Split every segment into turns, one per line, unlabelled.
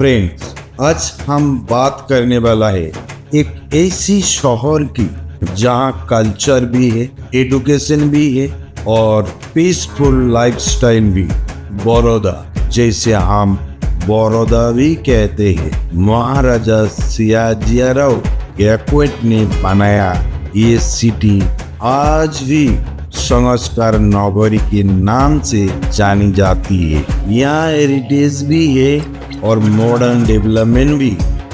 Friends, आज हम बात करने वाला है एक ऐसी शहर की जहाँ कल्चर भी है, एजुकेशन भी है और पीसफुल लाइफस्टाइल भी। बड़ौदा, जैसे हम बड़ौदा भी कहते हैं। महाराजा सियाजीराव गायकवाड़ ने बनाया ये सिटी आज भी संस्कार नगरी के नाम से जानी जाती है। यहाँ हेरिटेज भी है और मॉडर्न डेवलपमेंट भी।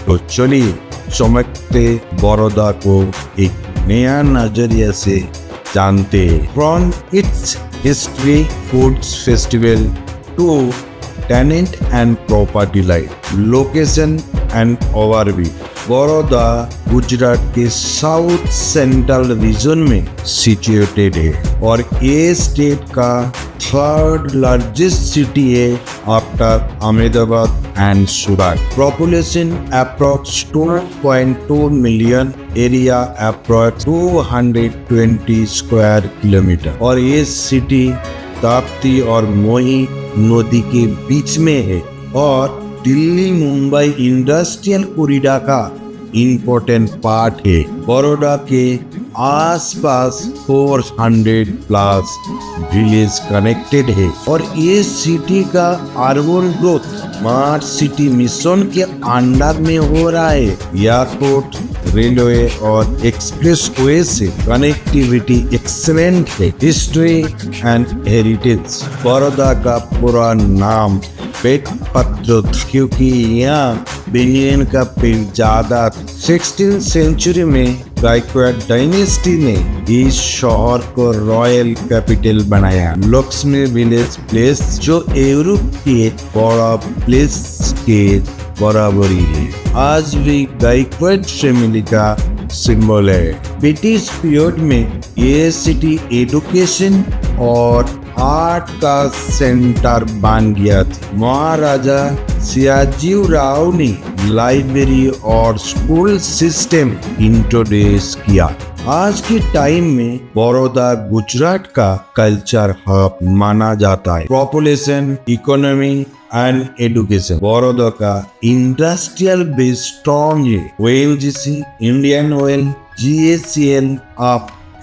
तो चलिए चमकते बड़ौदा को एक नया नजरिया से जानते हैं। From its history, foods festival to tenant and property life, location and overview. Baroda Gujarat के साउथ सेंट्रल रीजन में सिचुएटेड है और ये स्टेट का थर्ड लार्जेस्ट सिटी है after Ahmedabad and Surat. Population approx 2.2 million, area approx 220 square kilometre और ये सिटी ताप्ती और मोही नदी के बीच में है और दिल्ली मुंबई इंडस्ट्रियल कॉरिडोर का इम्पोर्टेंट पार्ट है। बड़ौदा के आसपास 400 प्लस विलेज कनेक्टेड है और ये सिटी का urban growth smart city mission के अंडर में हो रहा है। एयरपोर्ट, रेलवे और एक्सप्रेस वे से कनेक्टिविटी एक्सेलेंट है। हिस्ट्री एंड हेरिटेज, बड़ौदा का पूरा नाम पेट पत्र, क्योंकि यहाँ बेनियन का पेड़ ज्यादा। 16th सेंचुरी में गायकवाड़ डायनेस्टी ने इस शहर को रॉयल कैपिटल बनाया। लक्ष्मी विलेज प्लेस, जो यूरोप के बड़ा प्लेस के बराबरी है, आज भी गायकवाड़ फैमिली का सिंबल है। ब्रिटिश पीरियड में ये सिटी एजुकेशन और आर्ट का सेंटर बन गया था। महाराजा सियाजीराव ने लाइब्रेरी और स्कूल सिस्टम इंट्रोड्यूस किया। आज के टाइम में बड़ौदा गुजरात का कल्चर हब माना जाता है। Population, economy and education, Baroda का इंडस्ट्रियल बेस स्ट्रॉन्ग है। ONGC, Indian oil, GACL,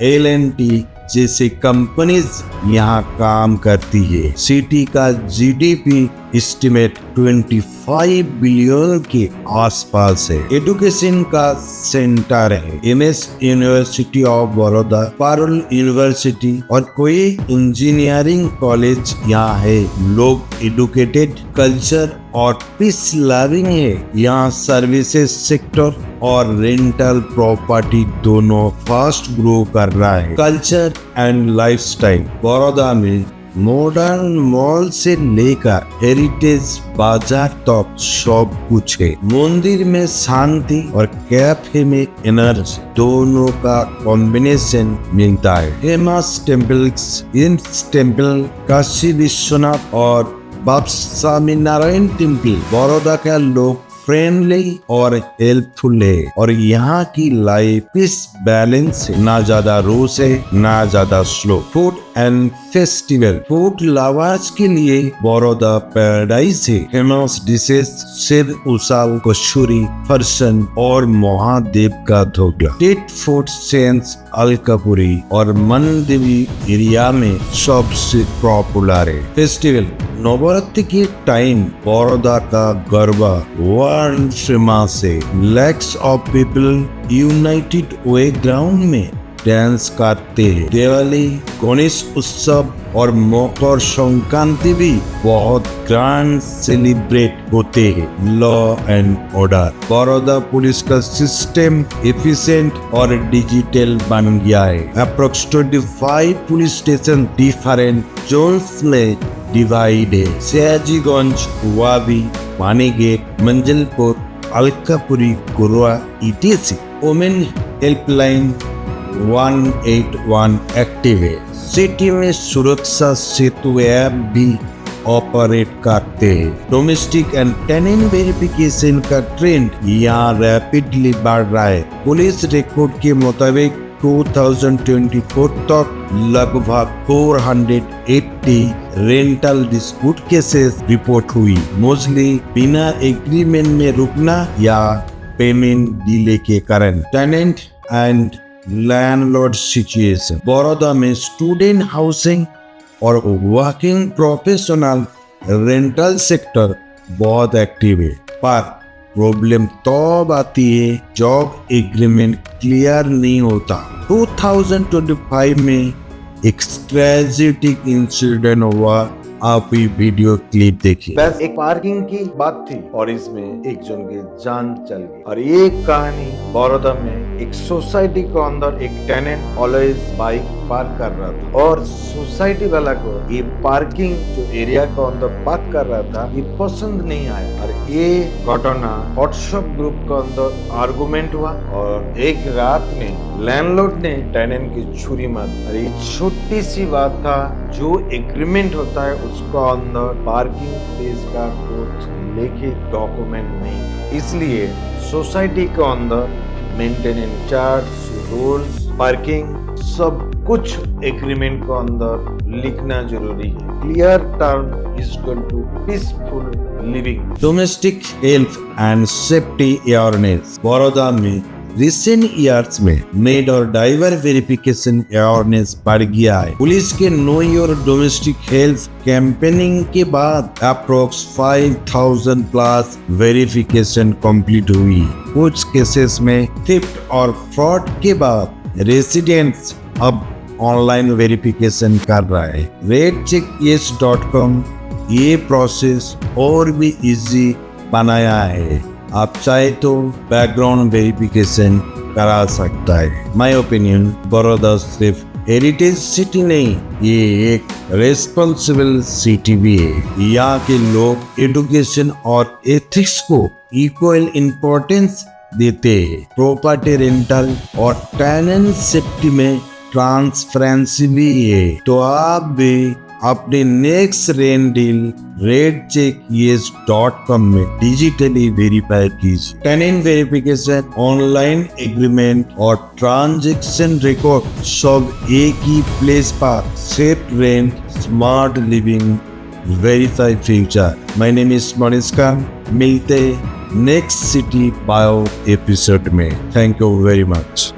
L&T जैसे कंपनीज यहाँ काम करती है। सिटी का GDP एस्टिमेट 25 बिलियन के आसपास है। एजुकेशन का सेंटर है। MS university of Baroda, Parul university और कोई इंजीनियरिंग कॉलेज यहाँ है। लोग एजुकेटेड, कल्चर और पीस लविंग है। यहाँ सर्विसेज सेक्टर और रेंटल प्रॉपर्टी दोनों फास्ट ग्रो कर रहा है। कल्चर एंड लाइफस्टाइल, बड़ौदा में मॉडर्न मॉल से लेकर हेरिटेज बाजार तक सब कुछ है। मंदिर में शांति और कैफे में एनर्जी, दोनों का कॉम्बिनेशन मिलता है। Famous temples, in temple, Kashi Vishwanath और बाबा स्वामीनारायण टेम्पल। बड़ौदा का लोग फ्रेंडली और हेल्पफुल है और यहाँ की लाइफ पीस बैलेंस है। ना ज्यादा रूस है ना ज्यादा slow. Food and festival, food lovers के लिए बड़ौदा पैराडाइज है। फेमस डिशेस सेव उसाल, कचौरी, फरसन और महादेव का dhokla. Street food chains Alkapuri और मनदेवी एरिया में सबसे पॉपुलर है। फेस्टिवल, नवरात्रि के टाइम बड़ौदा का गरबा वर्ल्ड फेमस है। Lakhs of people United way ground में डांस करते हैं। दिवाली, गणेश उत्सव और मकर संक्रांति भी बहुत ग्रैंड सेलिब्रेट होते हैं। Law and order, Baroda police का सिस्टम एफिशिएंट और डिजिटल बन गया है। Approx 25 police station different zones में डिवाइड है। Sayajiganj, Vabi, Panigate, Manjalpur, Alkapuri, Gurua, ETC। Women helpline 181 active है। सिटी में सुरक्षा सेतु ऐप भी ऑपरेट करते हैं। डोमेस्टिक एंड टेनेंट वेरिफिकेशन का ट्रेंड यहाँ रैपिडली बढ़ रहा है। पुलिस रिकॉर्ड के मुताबिक 2024 तक लगभग 480 रेंटल डिस्प्यूट केसेस रिपोर्ट हुई, मोस्टली बिना एग्रीमेंट में रुकना या पेमेंट डिले के कारण। Tenant and landlord situation. Baroda में स्टूडेंट हाउसिंग और वर्किंग प्रोफेशनल रेंटल सेक्टर बहुत एक्टिव है, पर प्रॉब्लम तब आती है जॉब एग्रीमेंट क्लियर नहीं होता। 2025 में एक ट्रेजिक इंसिडेंट हुआ, आप ये वीडियो क्लिप देखिए।
बस एक पार्किंग की बात थी और इसमें एक जन की जान चल गई। और ये कहानी बड़ौदा में एक सोसाइटी के अंदर एक टेनेंट ऑलवेज बाइक पार्क कर रहा था और सोसाइटी वाला को ये पार्किंग जो एरिया के अंदर पार्क कर रहा था ये पसंद नहीं आया और ये घटना व्हाट्सएप ग्रुप के अंदर आर्गुमेंट हुआ और एक रात में लैंडलॉर्ड ने टेनेंट की छुरी मार दी। और ये छोटी सी बात था, जो एग्रीमेंट होता है उसका अंदर पार्किंग प्लेस का कुछ लेके डॉक्यूमेंट नहीं, इसलिए सोसाइटी के अंदर मेंटेनेंस चार्ज, रूल्स, पार्किंग सब कुछ एग्रीमेंट के अंदर लिखना जरूरी है। Clear term is equal to peaceful living.
Domestic health and safety awareness. Baroda में रिसेंट ईयर्स में मेड और ड्राइवर वेरिफिकेशन अवेयरनेस बढ़ गया है। पुलिस के know your domestic health campaigning के बाद अप्रोक्स 5000 प्लस वेरिफिकेशन कंप्लीट हुई। कुछ केसेस में थेफ्ट और फ्रॉड के बाद रेसिडेंट्स अब ऑनलाइन वेरिफिकेशन कर रहा है। redcheckyes.com ये प्रोसेस और भी इजी बनाया है। आप चाहे तो बैकग्राउंड वेरिफिकेशन करा सकता है। माय ओपिनियन, बड़ौदा सिर्फ हेरिटेज सिटी नहीं, ये एक रेस्पॉन्सिबल सिटी भी है। यहाँ के लोग एजुकेशन और एथिक्स को इक्वल इम्पोर्टेंस देते हैं। प्रॉपर्टी रेंटल और टेनेंट सेफ्टी में ट्रांसपेरेंसी भी है। तो आप भी अपने नेक्स्ट रेंट डील redcheckyes.com में डिजिटली वेरीफाई कीजिए। टेनेंट वेरिफिकेशन, ऑनलाइन एग्रीमेंट और ट्रांजैक्शन रिकॉर्ड सब एक ही प्लेस पर। Safe rent, smart living, verify future. My name is Manish Khan. मिलते नेक्स्ट सिटी बायो एपिसोड में। Thank you very much.